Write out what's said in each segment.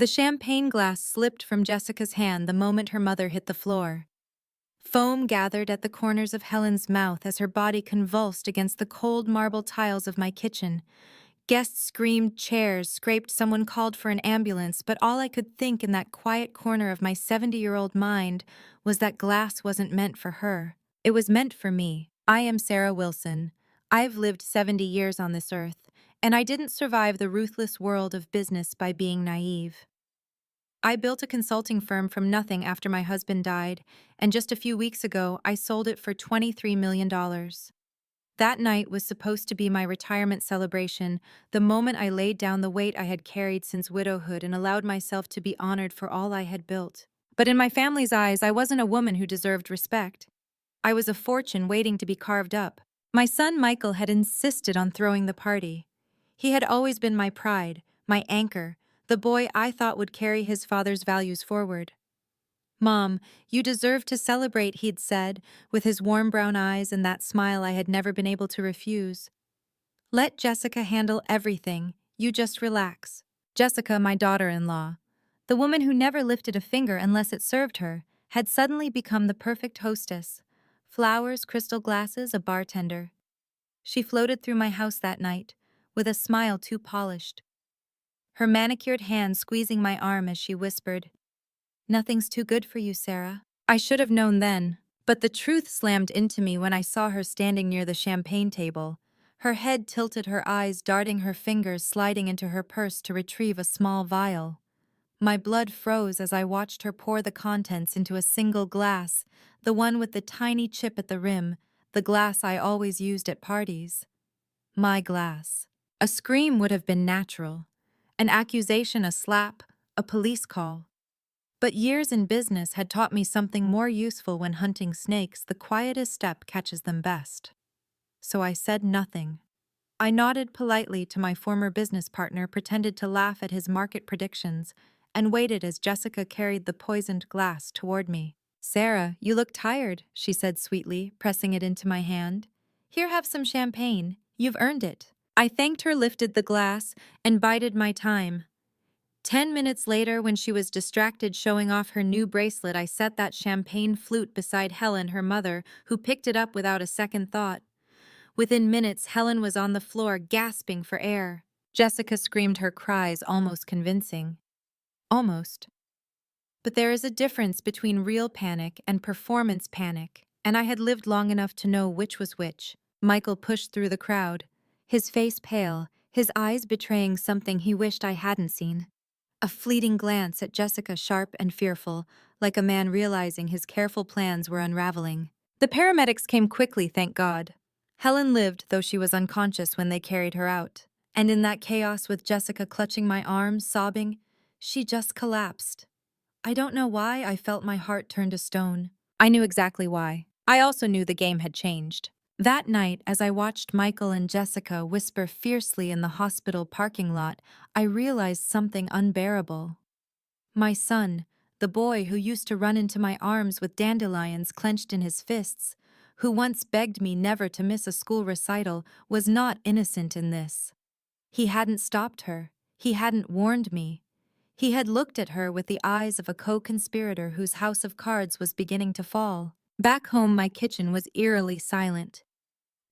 The champagne glass slipped from Jessica's hand the moment her mother hit the floor. Foam gathered at the corners of Helen's mouth as her body convulsed against the cold marble tiles of my kitchen. Guests screamed, chairs scraped, someone called for an ambulance, but all I could think in that quiet corner of my 70-year-old mind was that glass wasn't meant for her. It was meant for me. I am Sarah Wilson. I've lived 70 years on this earth, and I didn't survive the ruthless world of business by being naive. I built a consulting firm from nothing after my husband died, and just a few weeks ago, I sold it for $23 million. That night was supposed to be my retirement celebration, the moment I laid down the weight I had carried since widowhood and allowed myself to be honored for all I had built. But in my family's eyes, I wasn't a woman who deserved respect. I was a fortune waiting to be carved up. My son Michael had insisted on throwing the party. He had always been my pride, my anchor, the boy I thought would carry his father's values forward. "Mom, you deserve to celebrate," he'd said, with his warm brown eyes and that smile I had never been able to refuse. "Let Jessica handle everything. You just relax." Jessica, my daughter-in-law, the woman who never lifted a finger unless it served her, had suddenly become the perfect hostess. Flowers, crystal glasses, a bartender. She floated through my house that night, with a smile too polished, her manicured hand squeezing my arm as she whispered, "Nothing's too good for you, Sarah." I should have known then, but the truth slammed into me when I saw her standing near the champagne table, her head tilted, her eyes darting, her fingers sliding into her purse to retrieve a small vial. My blood froze as I watched her pour the contents into a single glass, the one with the tiny chip at the rim, the glass I always used at parties. My glass. A scream would have been natural, an accusation a slap, a police call. But years in business had taught me something more useful. When hunting snakes, the quietest step catches them best. So I said nothing. I nodded politely to my former business partner, pretended to laugh at his market predictions, and waited as Jessica carried the poisoned glass toward me. "Sarah, you look tired," she said sweetly, pressing it into my hand. "Here, have some champagne. You've earned it." I thanked her, lifted the glass, and bided my time. 10 minutes later, when she was distracted showing off her new bracelet, I set that champagne flute beside Helen, her mother, who picked it up without a second thought. Within minutes, Helen was on the floor, gasping for air. Jessica screamed, her cries almost convincing. Almost. But there is a difference between real panic and performance panic, and I had lived long enough to know which was which. Michael pushed through the crowd, his face pale, his eyes betraying something he wished I hadn't seen. A fleeting glance at Jessica, sharp and fearful, like a man realizing his careful plans were unraveling. The paramedics came quickly, thank God. Helen lived, though she was unconscious when they carried her out. And in that chaos, with Jessica clutching my arms, sobbing, she just collapsed. I don't know why I felt my heart turn to stone. I knew exactly why. I also knew the game had changed. That night, as I watched Michael and Jessica whisper fiercely in the hospital parking lot, I realized something unbearable. My son, the boy who used to run into my arms with dandelions clenched in his fists, who once begged me never to miss a school recital, was not innocent in this. He hadn't stopped her. He hadn't warned me. He had looked at her with the eyes of a co-conspirator whose house of cards was beginning to fall. Back home, my kitchen was eerily silent.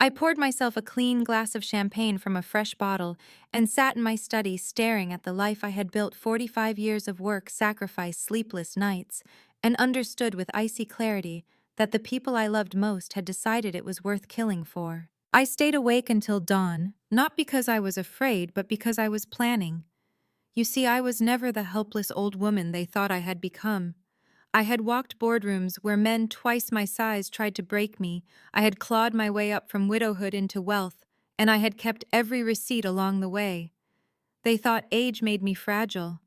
I poured myself a clean glass of champagne from a fresh bottle and sat in my study staring at the life I had built. 45 years of work, sacrifice, sleepless nights, and understood with icy clarity that the people I loved most had decided it was worth killing for. I stayed awake until dawn, not because I was afraid, but because I was planning. You see, I was never the helpless old woman they thought I had become. I had walked boardrooms where men twice my size tried to break me. I had clawed my way up from widowhood into wealth, and I had kept every receipt along the way. They thought age made me fragile.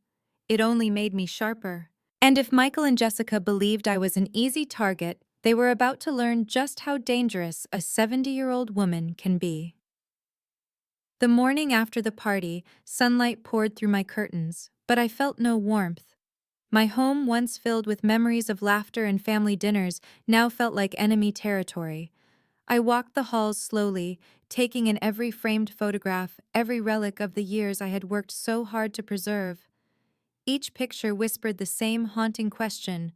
It only made me sharper. And if Michael and Jessica believed I was an easy target, they were about to learn just how dangerous a 70-year-old woman can be. The morning after the party, sunlight poured through my curtains, but I felt no warmth. My home, once filled with memories of laughter and family dinners, now felt like enemy territory. I walked the halls slowly, taking in every framed photograph, every relic of the years I had worked so hard to preserve. Each picture whispered the same haunting question: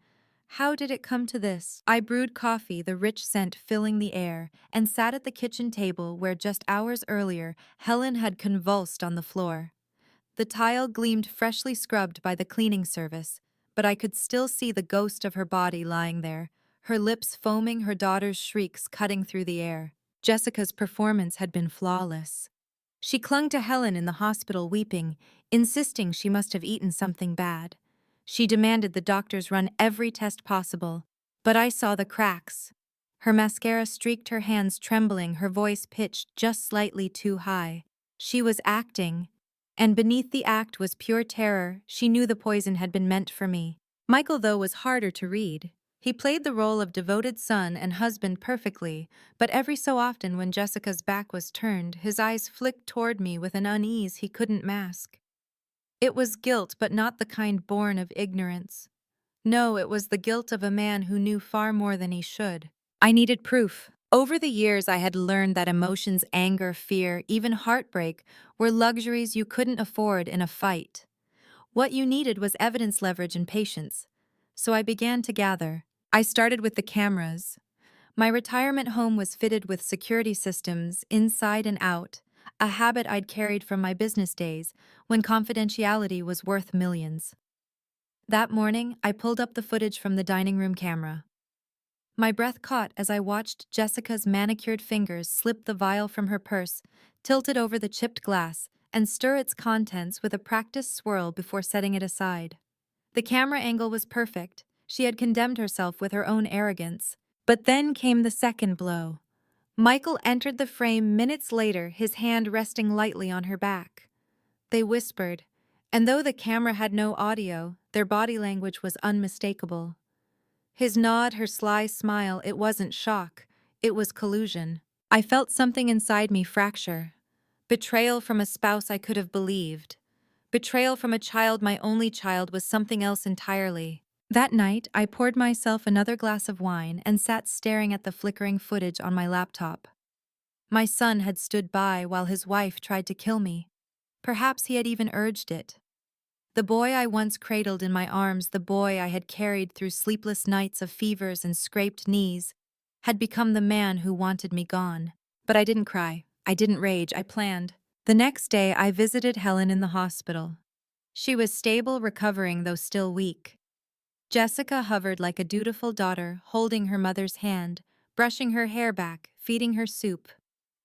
how did it come to this? I brewed coffee, the rich scent filling the air, and sat at the kitchen table where just hours earlier Helen had convulsed on the floor. The tile gleamed freshly scrubbed by the cleaning service, but I could still see the ghost of her body lying there, her lips foaming, her daughter's shrieks cutting through the air. Jessica's performance had been flawless. She clung to Helen in the hospital weeping, insisting she must have eaten something bad. She demanded the doctors run every test possible, but I saw the cracks. Her mascara streaked, her hands trembling, her voice pitched just slightly too high. She was acting, and beneath the act was pure terror. She knew the poison had been meant for me. Michael, though, was harder to read. He played the role of devoted son and husband perfectly, but every so often when Jessica's back was turned, his eyes flicked toward me with an unease he couldn't mask. It was guilt, but not the kind born of ignorance. No, it was the guilt of a man who knew far more than he should. I needed proof. Over the years, I had learned that emotions, anger, fear, even heartbreak, were luxuries you couldn't afford in a fight. What you needed was evidence, leverage, and patience. So I began to gather. I started with the cameras. My retirement home was fitted with security systems inside and out, a habit I'd carried from my business days when confidentiality was worth millions. That morning, I pulled up the footage from the dining room camera. My breath caught as I watched Jessica's manicured fingers slip the vial from her purse, tilt it over the chipped glass, and stir its contents with a practiced swirl before setting it aside. The camera angle was perfect. She had condemned herself with her own arrogance. But then came the second blow. Michael entered the frame minutes later, his hand resting lightly on her back. They whispered, and though the camera had no audio, their body language was unmistakable. His nod, her sly smile, it wasn't shock, it was collusion. I felt something inside me fracture. Betrayal from a spouse I could have believed. Betrayal from a child, my only child, was something else entirely. That night, I poured myself another glass of wine and sat staring at the flickering footage on my laptop. My son had stood by while his wife tried to kill me. Perhaps he had even urged it. The boy I once cradled in my arms, the boy I had carried through sleepless nights of fevers and scraped knees, had become the man who wanted me gone. But I didn't cry. I didn't rage. I planned. The next day, I visited Helen in the hospital. She was stable, recovering, though still weak. Jessica hovered like a dutiful daughter, holding her mother's hand, brushing her hair back, feeding her soup.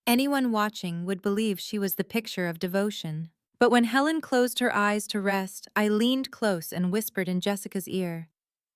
Anyone watching would believe she was the picture of devotion. But when Helen closed her eyes to rest, I leaned close and whispered in Jessica's ear.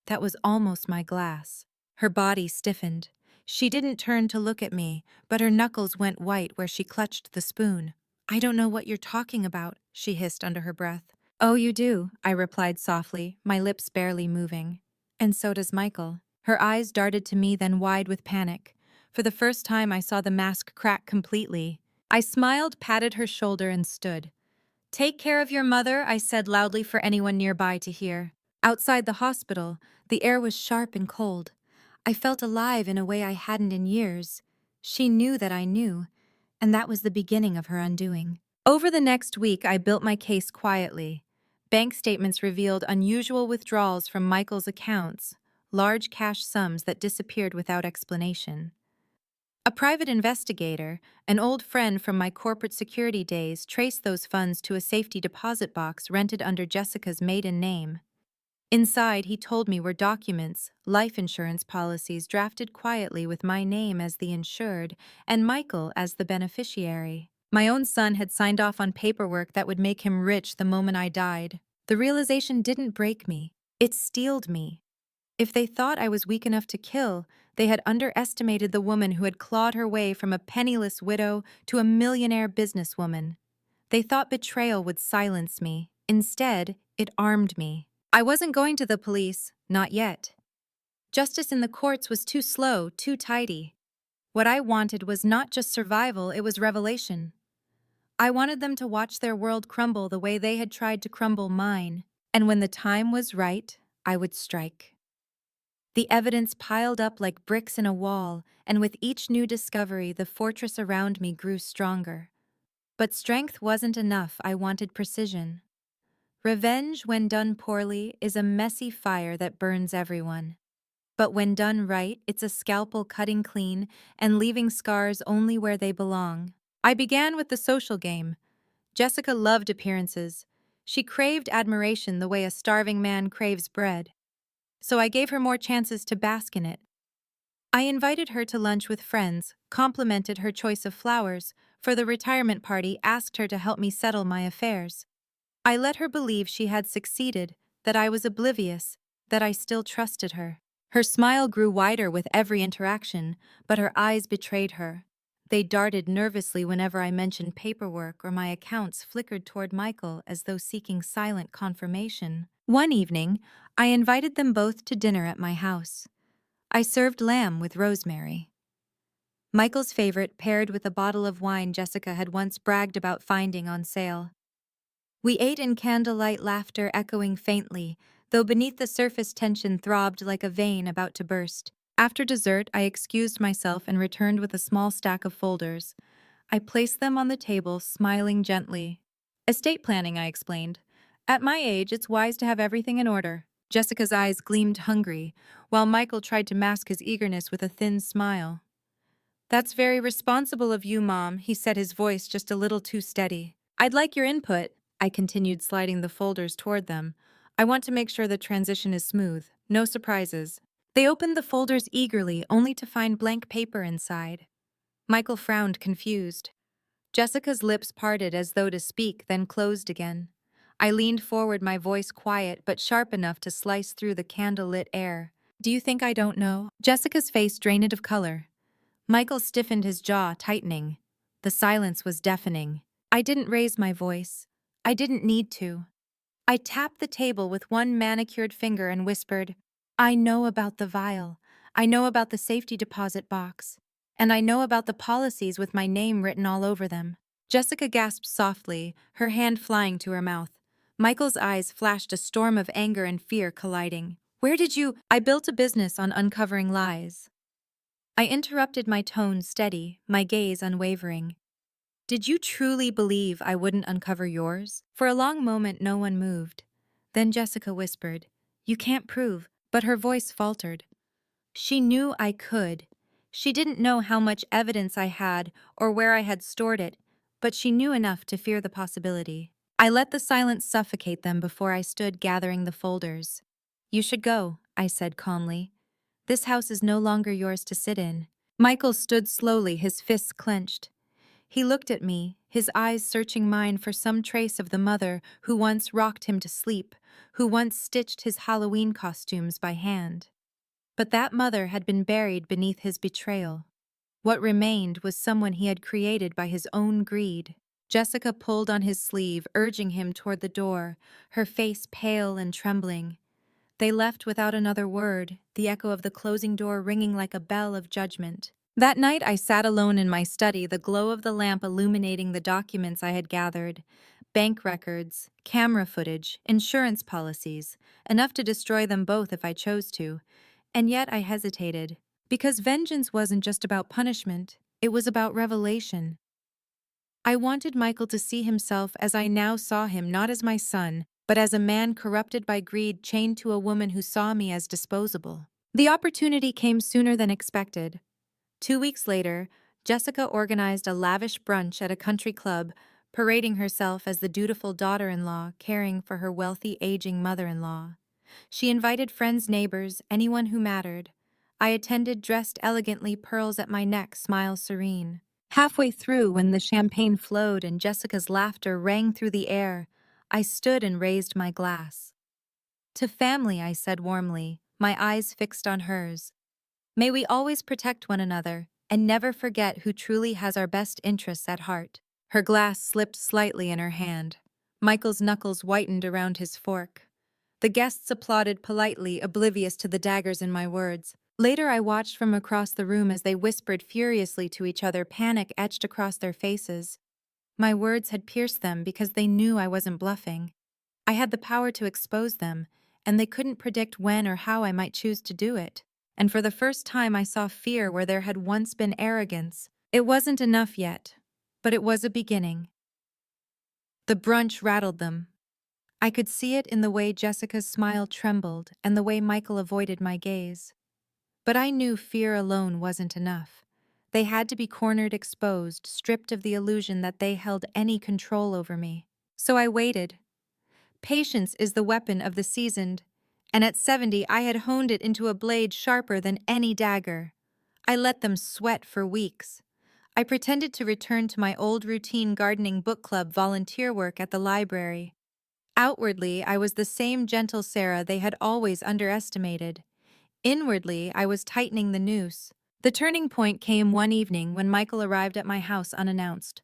That was almost my glass. Her body stiffened. She didn't turn to look at me, but her knuckles went white where she clutched the spoon. I don't know what you're talking about, she hissed under her breath. Oh, you do, I replied softly, my lips barely moving. And so does Michael. Her eyes darted to me, then wide with panic. For the first time, I saw the mask crack completely. I smiled, patted her shoulder, and stood. Take care of your mother, I said loudly for anyone nearby to hear. Outside the hospital, the air was sharp and cold. I felt alive in a way I hadn't in years. She knew that I knew, and that was the beginning of her undoing. Over the next week, I built my case quietly. Bank statements revealed unusual withdrawals from Michael's accounts, large cash sums that disappeared without explanation. A private investigator, an old friend from my corporate security days, traced those funds to a safety deposit box rented under Jessica's maiden name. Inside, he told me, were documents, life insurance policies drafted quietly with my name as the insured and Michael as the beneficiary. My own son had signed off on paperwork that would make him rich the moment I died. The realization didn't break me. It steeled me. If they thought I was weak enough to kill, they had underestimated the woman who had clawed her way from a penniless widow to a millionaire businesswoman. They thought betrayal would silence me. Instead, it armed me. I wasn't going to the police, not yet. Justice in the courts was too slow, too tidy. What I wanted was not just survival, it was revelation. I wanted them to watch their world crumble the way they had tried to crumble mine. And when the time was right, I would strike. The evidence piled up like bricks in a wall, and with each new discovery, the fortress around me grew stronger. But strength wasn't enough, I wanted precision. Revenge, when done poorly, is a messy fire that burns everyone. But when done right, it's a scalpel cutting clean and leaving scars only where they belong. I began with the social game. Jessica loved appearances. She craved admiration the way a starving man craves bread. So I gave her more chances to bask in it. I invited her to lunch with friends, complimented her choice of flowers, for the retirement party asked her to help me settle my affairs. I let her believe she had succeeded, that I was oblivious, that I still trusted her. Her smile grew wider with every interaction, but her eyes betrayed her. They darted nervously whenever I mentioned paperwork or my accounts flickered toward Michael as though seeking silent confirmation. One evening, I invited them both to dinner at my house. I served lamb with rosemary. Michael's favorite paired with a bottle of wine Jessica had once bragged about finding on sale. We ate in candlelight, laughter echoing faintly, though beneath the surface tension throbbed like a vein about to burst. After dessert, I excused myself and returned with a small stack of folders. I placed them on the table, smiling gently. Estate planning, I explained. At my age, it's wise to have everything in order. Jessica's eyes gleamed hungry, while Michael tried to mask his eagerness with a thin smile. That's very responsible of you, Mom, he said, his voice just a little too steady. I'd like your input, I continued, sliding the folders toward them. I want to make sure the transition is smooth, no surprises. They opened the folders eagerly, only to find blank paper inside. Michael frowned, confused. Jessica's lips parted as though to speak, then closed again. I leaned forward, my voice quiet but sharp enough to slice through the candle-lit air. Do you think I don't know? Jessica's face drained of color. Michael stiffened, his jaw tightening. The silence was deafening. I didn't raise my voice. I didn't need to. I tapped the table with one manicured finger and whispered, I know about the vial. I know about the safety deposit box. And I know about the policies with my name written all over them. Jessica gasped softly, her hand flying to her mouth. Michael's eyes flashed, a storm of anger and fear colliding. Where did you— I built a business on uncovering lies. I interrupted, my tone steady, my gaze unwavering. Did you truly believe I wouldn't uncover yours? For a long moment, no one moved. Then Jessica whispered, You can't prove, but her voice faltered. She knew I could. She didn't know how much evidence I had or where I had stored it, but she knew enough to fear the possibility. I let the silence suffocate them before I stood gathering the folders. You should go, I said calmly. This house is no longer yours to sit in. Michael stood slowly, his fists clenched. He looked at me, his eyes searching mine for some trace of the mother who once rocked him to sleep, who once stitched his Halloween costumes by hand. But that mother had been buried beneath his betrayal. What remained was someone he had created by his own greed. Jessica pulled on his sleeve, urging him toward the door, her face pale and trembling. They left without another word, the echo of the closing door ringing like a bell of judgment. That night I sat alone in my study, the glow of the lamp illuminating the documents I had gathered. Bank records, camera footage, insurance policies, enough to destroy them both if I chose to. And yet I hesitated, because vengeance wasn't just about punishment, it was about revelation. I wanted Michael to see himself as I now saw him, not as my son, but as a man corrupted by greed, chained to a woman who saw me as disposable. The opportunity came sooner than expected. 2 weeks later, Jessica organized a lavish brunch at a country club, parading herself as the dutiful daughter-in-law caring for her wealthy, aging mother-in-law. She invited friends, neighbors, anyone who mattered. I attended dressed elegantly, pearls at my neck, smile serene. Halfway through, when the champagne flowed and Jessica's laughter rang through the air, I stood and raised my glass. To family, I said warmly, my eyes fixed on hers. May we always protect one another and never forget who truly has our best interests at heart. Her glass slipped slightly in her hand. Michael's knuckles whitened around his fork. The guests applauded politely, oblivious to the daggers in my words. Later, I watched from across the room as they whispered furiously to each other, panic etched across their faces. My words had pierced them because they knew I wasn't bluffing. I had the power to expose them, and they couldn't predict when or how I might choose to do it. And for the first time, I saw fear where there had once been arrogance. It wasn't enough yet, but it was a beginning. The brunch rattled them. I could see it in the way Jessica's smile trembled and the way Michael avoided my gaze. But I knew fear alone wasn't enough. They had to be cornered, exposed, stripped of the illusion that they held any control over me. So I waited. Patience is the weapon of the seasoned, and at 70 I had honed it into a blade sharper than any dagger. I let them sweat for weeks. I pretended to return to my old routine gardening book club volunteer work at the library. Outwardly, I was the same gentle Sarah they had always underestimated. Inwardly, I was tightening the noose. The turning point came one evening when Michael arrived at my house unannounced.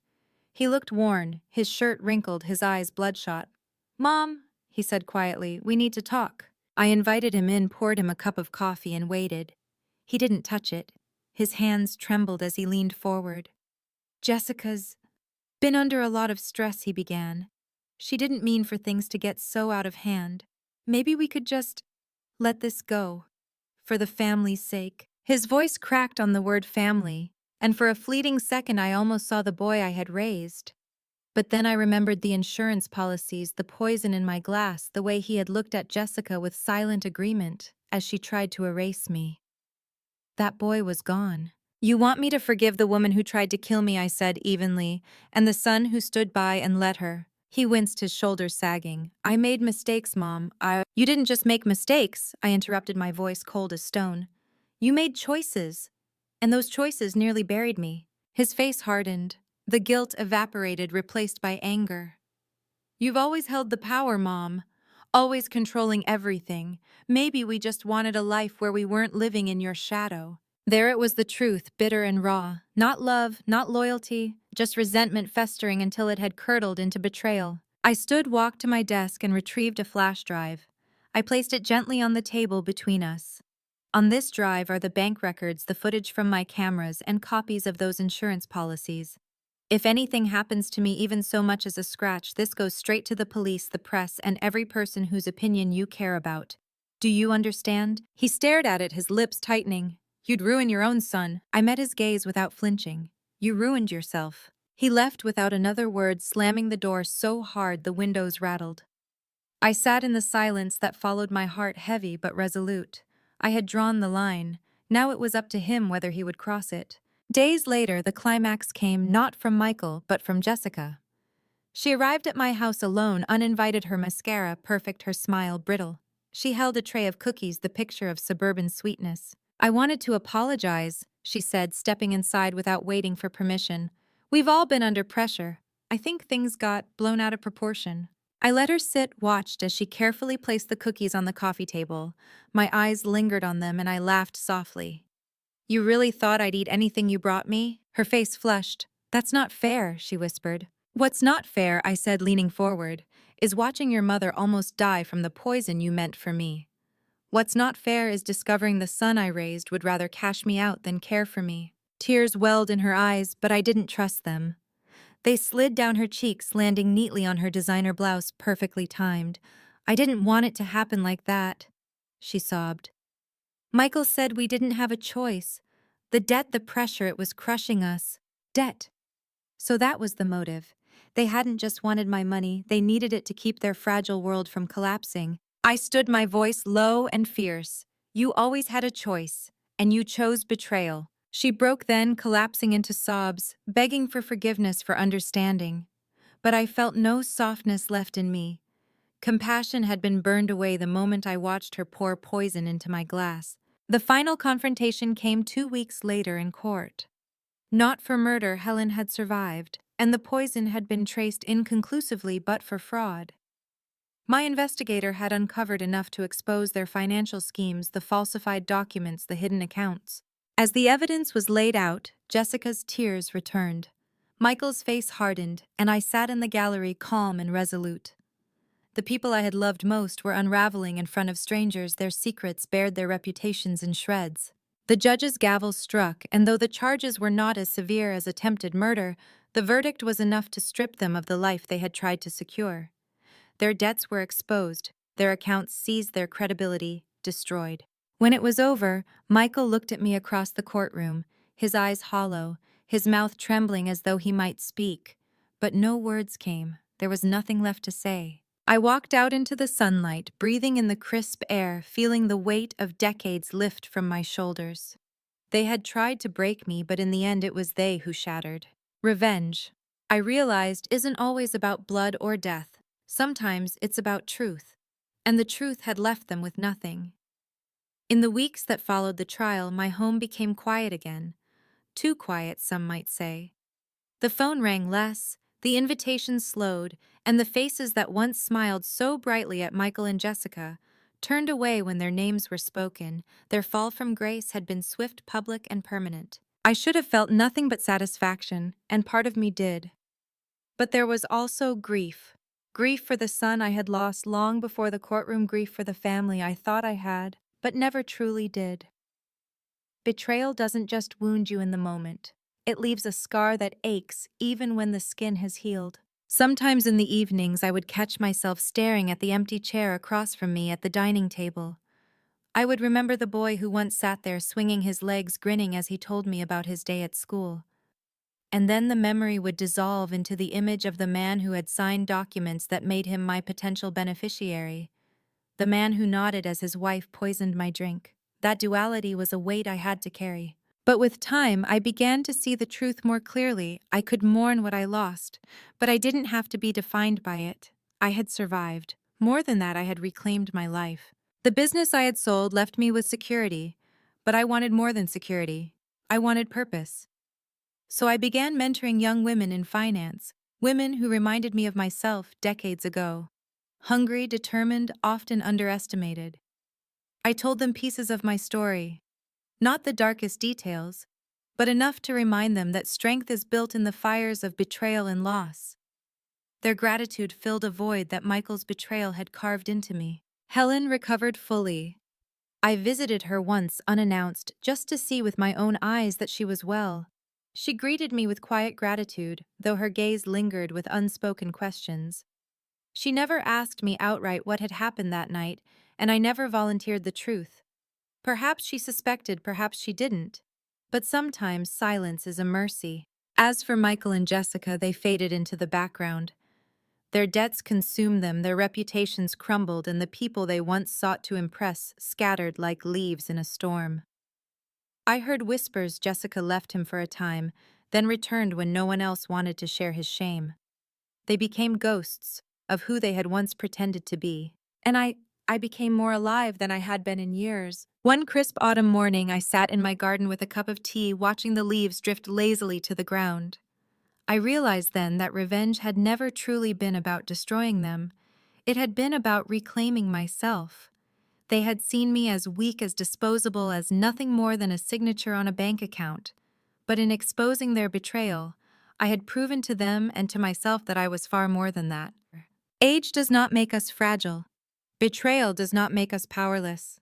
He looked worn, his shirt wrinkled, his eyes bloodshot. "Mom," he said quietly, "we need to talk." I invited him in, poured him a cup of coffee, and waited. He didn't touch it. His hands trembled as he leaned forward. "Jessica's been under a lot of stress," he began. "She didn't mean for things to get so out of hand. Maybe we could just let this go. For the family's sake." His voice cracked on the word family, and for a fleeting second I almost saw the boy I had raised. But then I remembered the insurance policies, the poison in my glass, the way he had looked at Jessica with silent agreement as she tried to erase me. That boy was gone. "You want me to forgive the woman who tried to kill me," I said evenly, "and the son who stood by and let her." He winced, his shoulders sagging. "I made mistakes, Mom. You didn't just make mistakes," I interrupted, my voice cold as stone. "You made choices, and those choices nearly buried me." His face hardened. The guilt evaporated, replaced by anger. "You've always held the power, Mom. Always controlling everything. Maybe we just wanted a life where we weren't living in your shadow." There it was, the truth, bitter and raw. Not love, not loyalty, just resentment festering until it had curdled into betrayal. I stood, walked to my desk, and retrieved a flash drive. I placed it gently on the table between us. On this drive are the bank records, the footage from my cameras, and copies of those insurance policies. If anything happens to me, even so much as a scratch, this goes straight to the police, the press, and every person whose opinion you care about. Do you understand? He stared at it, his lips tightening. "You'd ruin your own son." I met his gaze without flinching. "You ruined yourself." He left without another word, slamming the door so hard the windows rattled. I sat in the silence that followed, my heart heavy but resolute. I had drawn the line. Now it was up to him whether he would cross it. Days later, the climax came, not from Michael, but from Jessica. She arrived at my house alone, uninvited, her mascara perfect, her smile brittle. She held a tray of cookies, the picture of suburban sweetness. "I wanted to apologize," she said, stepping inside without waiting for permission. "We've all been under pressure. I think things got blown out of proportion." I let her sit, watched as she carefully placed the cookies on the coffee table. My eyes lingered on them and I laughed softly. "You really thought I'd eat anything you brought me?" Her face flushed. "That's not fair," she whispered. "What's not fair," I said, leaning forward, "is watching your mother almost die from the poison you meant for me. What's not fair is discovering the son I raised would rather cash me out than care for me." Tears welled in her eyes, but I didn't trust them. They slid down her cheeks, landing neatly on her designer blouse, perfectly timed. "I didn't want it to happen like that," she sobbed. "Michael said we didn't have a choice. The debt, the pressure, it was crushing us. Debt. So that was the motive. They hadn't just wanted my money, they needed it to keep their fragile world from collapsing." I stood, my voice low and fierce. "You always had a choice, and you chose betrayal." She broke then, collapsing into sobs, begging for forgiveness, for understanding. But I felt no softness left in me. Compassion had been burned away the moment I watched her pour poison into my glass. The final confrontation came 2 weeks later in court. Not for murder, Helen had survived, and the poison had been traced inconclusively, but for fraud. My investigator had uncovered enough to expose their financial schemes, the falsified documents, the hidden accounts. As the evidence was laid out, Jessica's tears returned. Michael's face hardened, and I sat in the gallery, calm and resolute. The people I had loved most were unraveling in front of strangers, their secrets bared, their reputations in shreds. The judge's gavel struck, and though the charges were not as severe as attempted murder, the verdict was enough to strip them of the life they had tried to secure. Their debts were exposed, their accounts seized, their credibility destroyed. When it was over, Michael looked at me across the courtroom, his eyes hollow, his mouth trembling as though he might speak. But no words came. There was nothing left to say. I walked out into the sunlight, breathing in the crisp air, feeling the weight of decades lift from my shoulders. They had tried to break me, but in the end it was they who shattered. Revenge, I realized, isn't always about blood or death. Sometimes it's about truth. And the truth had left them with nothing. In the weeks that followed the trial, my home became quiet again. Too quiet, some might say. The phone rang less, the invitations slowed, and the faces that once smiled so brightly at Michael and Jessica turned away when their names were spoken. Their fall from grace had been swift, public, and permanent. I should have felt nothing but satisfaction, and part of me did. But there was also grief. Grief for the son I had lost long before the courtroom, grief for the family I thought I had, but never truly did. Betrayal doesn't just wound you in the moment. It leaves a scar that aches even when the skin has healed. Sometimes in the evenings I would catch myself staring at the empty chair across from me at the dining table. I would remember the boy who once sat there swinging his legs, grinning as he told me about his day at school. And then the memory would dissolve into the image of the man who had signed documents that made him my potential beneficiary. The man who nodded as his wife poisoned my drink. That duality was a weight I had to carry. But with time, I began to see the truth more clearly. I could mourn what I lost, but I didn't have to be defined by it. I had survived. More than that, I had reclaimed my life. The business I had sold left me with security, but I wanted more than security. I wanted purpose. So I began mentoring young women in finance, women who reminded me of myself decades ago. Hungry, determined, often underestimated. I told them pieces of my story, not the darkest details, but enough to remind them that strength is built in the fires of betrayal and loss. Their gratitude filled a void that Michael's betrayal had carved into me. Helen recovered fully. I visited her once unannounced just to see with my own eyes that she was well. She greeted me with quiet gratitude, though her gaze lingered with unspoken questions. She never asked me outright what had happened that night, and I never volunteered the truth. Perhaps she suspected, perhaps she didn't. But sometimes silence is a mercy. As for Michael and Jessica, they faded into the background. Their debts consumed them, their reputations crumbled, and the people they once sought to impress scattered like leaves in a storm. I heard whispers Jessica left him for a time, then returned when no one else wanted to share his shame. They became ghosts of who they had once pretended to be. And I became more alive than I had been in years. One crisp autumn morning, I sat in my garden with a cup of tea, watching the leaves drift lazily to the ground. I realized then that revenge had never truly been about destroying them. It had been about reclaiming myself. They had seen me as weak, as disposable, as nothing more than a signature on a bank account. But in exposing their betrayal, I had proven to them and to myself that I was far more than that. Age does not make us fragile. Betrayal does not make us powerless.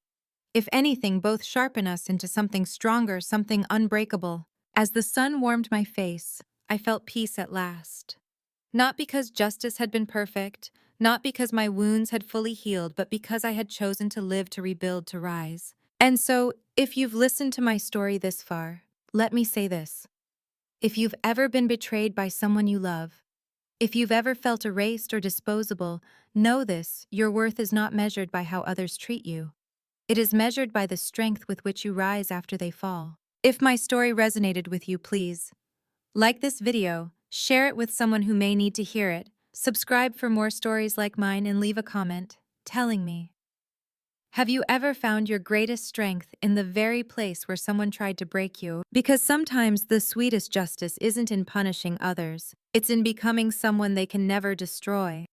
If anything, both sharpen us into something stronger, something unbreakable. As the sun warmed my face, I felt peace at last. Not because justice had been perfect, not because my wounds had fully healed, but because I had chosen to live, to rebuild, to rise. And so, if you've listened to my story this far, let me say this. If you've ever been betrayed by someone you love, if you've ever felt erased or disposable, know this: your worth is not measured by how others treat you. It is measured by the strength with which you rise after they fall. If my story resonated with you, please like this video, share it with someone who may need to hear it, subscribe for more stories like mine, and leave a comment telling me. Have you ever found your greatest strength in the very place where someone tried to break you? Because sometimes the sweetest justice isn't in punishing others, it's in becoming someone they can never destroy.